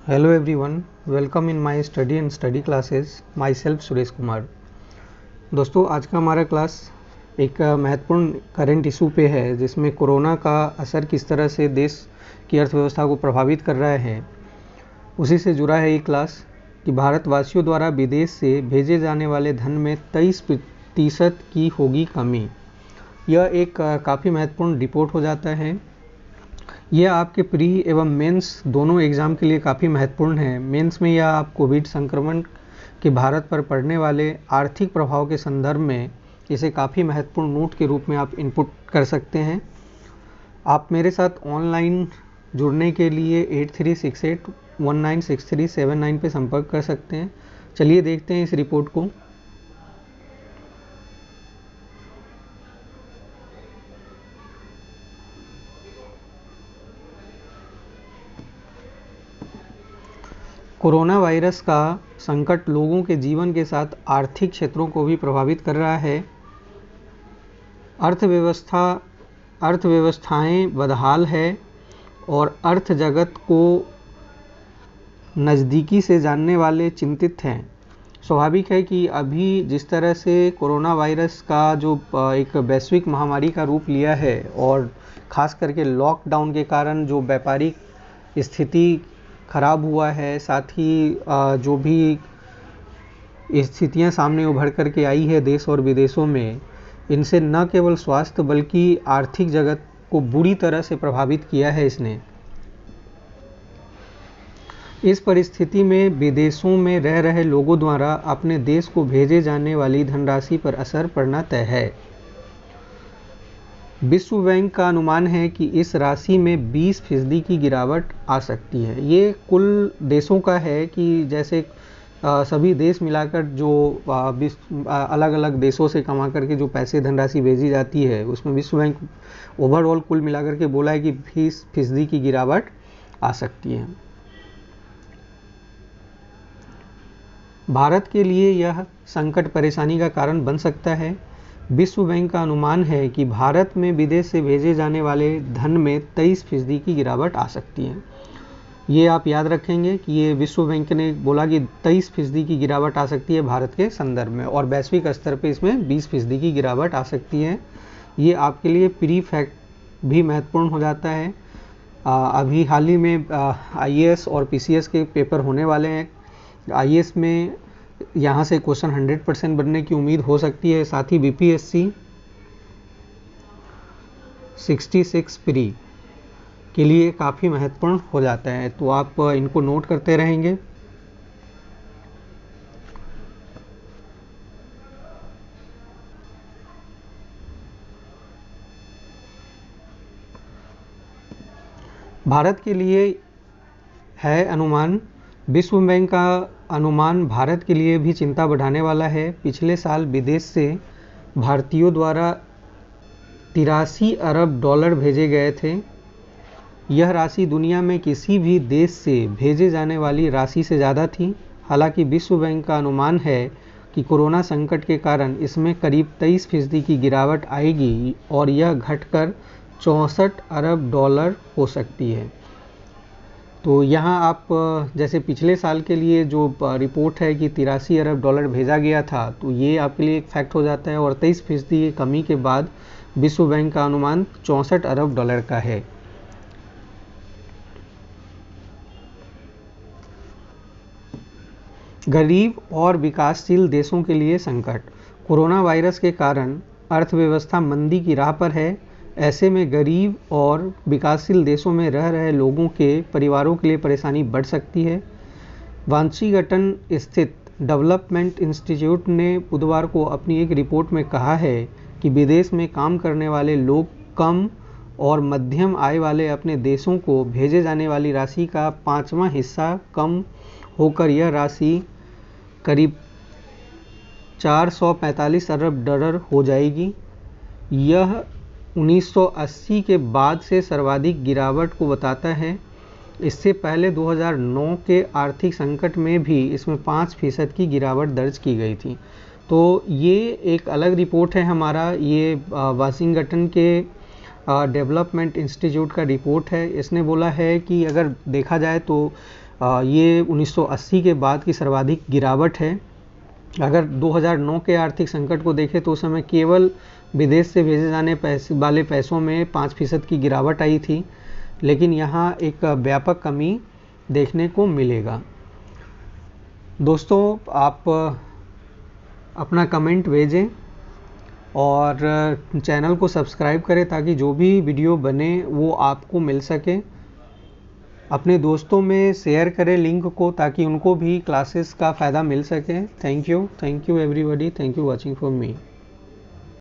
Hello everyone, welcome in my study and study classes. Myself Suresh Kumar. दोस्तों आज का हमारा क्लास एक महत्वपूर्ण करंट इशू पे है जिसमें कोरोना का असर किस तरह से देश की अर्थव्यवस्था को प्रभावित कर रहा है, उसी से जुड़ा है ये क्लास कि भारतवासियों द्वारा विदेश से भेजे जाने वाले धन में 23% की होगी कमी। यह एक काफ़ी महत्वपूर्ण रिपोर्ट हो जाता है। यह आपके प्री एवं मेंस दोनों एग्ज़ाम के लिए काफ़ी महत्वपूर्ण है। मेंस में यह आप कोविड संक्रमण के भारत पर पड़ने वाले आर्थिक प्रभाव के संदर्भ में इसे काफ़ी महत्वपूर्ण नोट के रूप में आप इनपुट कर सकते हैं। आप मेरे साथ ऑनलाइन जुड़ने के लिए 8368196379 पे संपर्क कर सकते हैं। चलिए देखते हैं इस रिपोर्ट को। कोरोना वायरस का संकट लोगों के जीवन के साथ आर्थिक क्षेत्रों को भी प्रभावित कर रहा है। अर्थव्यवस्थाएं बदहाल है और अर्थ जगत को नज़दीकी से जानने वाले चिंतित हैं। स्वाभाविक है कि अभी जिस तरह से कोरोना वायरस का जो एक वैश्विक महामारी का रूप लिया है और ख़ास करके लॉकडाउन के कारण जो व्यापारिक स्थिति खराब हुआ है, साथ ही जो भी स्थितियां सामने उभर कर के आई है देश और विदेशों में, इनसे न केवल स्वास्थ्य बल्कि आर्थिक जगत को बुरी तरह से प्रभावित किया है इसने। इस परिस्थिति में विदेशों में रह रहे लोगों द्वारा अपने देश को भेजे जाने वाली धनराशि पर असर पड़ना तय है। विश्व बैंक का अनुमान है कि इस राशि में 20% की गिरावट आ सकती है। ये कुल देशों का है कि जैसे सभी देश मिलाकर जो अलग अलग देशों से कमा करके जो पैसे धनराशि भेजी जाती है, उसमें विश्व बैंक ओवरऑल कुल मिलाकर के बोला है कि 20% की गिरावट आ सकती है। भारत के लिए यह संकट परेशानी का कारण बन सकता है। विश्व बैंक का अनुमान है कि भारत में विदेश से भेजे जाने वाले धन में 23% की गिरावट आ सकती है। ये आप याद रखेंगे कि ये विश्व बैंक ने बोला कि 23% की गिरावट आ सकती है भारत के संदर्भ में, और वैश्विक स्तर पे इसमें 20% की गिरावट आ सकती है। ये आपके लिए प्री फैक्ट भी महत्वपूर्ण हो जाता है। अभी हाल ही में IAS और PCS के पेपर होने वाले हैं। IAS में यहाँ से क्वेश्चन 100% बनने की उम्मीद हो सकती है। साथ ही BPSC 66 प्री के लिए काफ़ी महत्वपूर्ण हो जाता है, तो आप इनको नोट करते रहेंगे। भारत के लिए है अनुमान। विश्व बैंक का अनुमान भारत के लिए भी चिंता बढ़ाने वाला है। पिछले साल विदेश से भारतीयों द्वारा 83 अरब डॉलर भेजे गए थे। यह राशि दुनिया में किसी भी देश से भेजे जाने वाली राशि से ज़्यादा थी। हालांकि विश्व बैंक का अनुमान है कि कोरोना संकट के कारण इसमें करीब 23% की गिरावट आएगी और यह घटकर 64 अरब डॉलर हो सकती है। तो यहाँ आप जैसे पिछले साल के लिए जो रिपोर्ट है कि 83 अरब डॉलर भेजा गया था, तो ये आपके लिए एक फैक्ट हो जाता है, और 23% की कमी के बाद विश्व बैंक का अनुमान 64 अरब डॉलर का है। गरीब और विकासशील देशों के लिए संकट। कोरोना वायरस के कारण अर्थव्यवस्था मंदी की राह पर है। ऐसे में गरीब और विकासशील देशों में रह रहे लोगों के परिवारों के लिए परेशानी बढ़ सकती है। वाशिंगटन स्थित डेवलपमेंट इंस्टीट्यूट ने बुधवार को अपनी एक रिपोर्ट में कहा है कि विदेश में काम करने वाले लोग कम और मध्यम आय वाले अपने देशों को भेजे जाने वाली राशि का 5वां हिस्सा कम होकर यह राशि करीब 445 अरब डॉलर हो जाएगी। यह 1980 के बाद से सर्वाधिक गिरावट को बताता है। इससे पहले 2009 के आर्थिक संकट में भी इसमें 5% की गिरावट दर्ज की गई थी। तो ये एक अलग रिपोर्ट है हमारा, ये वाशिंगटन के डेवलपमेंट इंस्टीट्यूट का रिपोर्ट है। इसने बोला है कि अगर देखा जाए तो ये 1980 के बाद की सर्वाधिक गिरावट है। अगर 2009 के आर्थिक संकट को देखें तो उस समय केवल विदेश से भेजे जाने वाले पैसों में 5% की गिरावट आई थी, लेकिन यहाँ एक व्यापक कमी देखने को मिलेगा। दोस्तों, आप अपना कमेंट भेजें और चैनल को सब्सक्राइब करें ताकि जो भी वीडियो बने वो आपको मिल सके। अपने दोस्तों में शेयर करें लिंक को ताकि उनको भी क्लासेस का फ़ायदा मिल सके। Thank you everybody, thank you watching for me.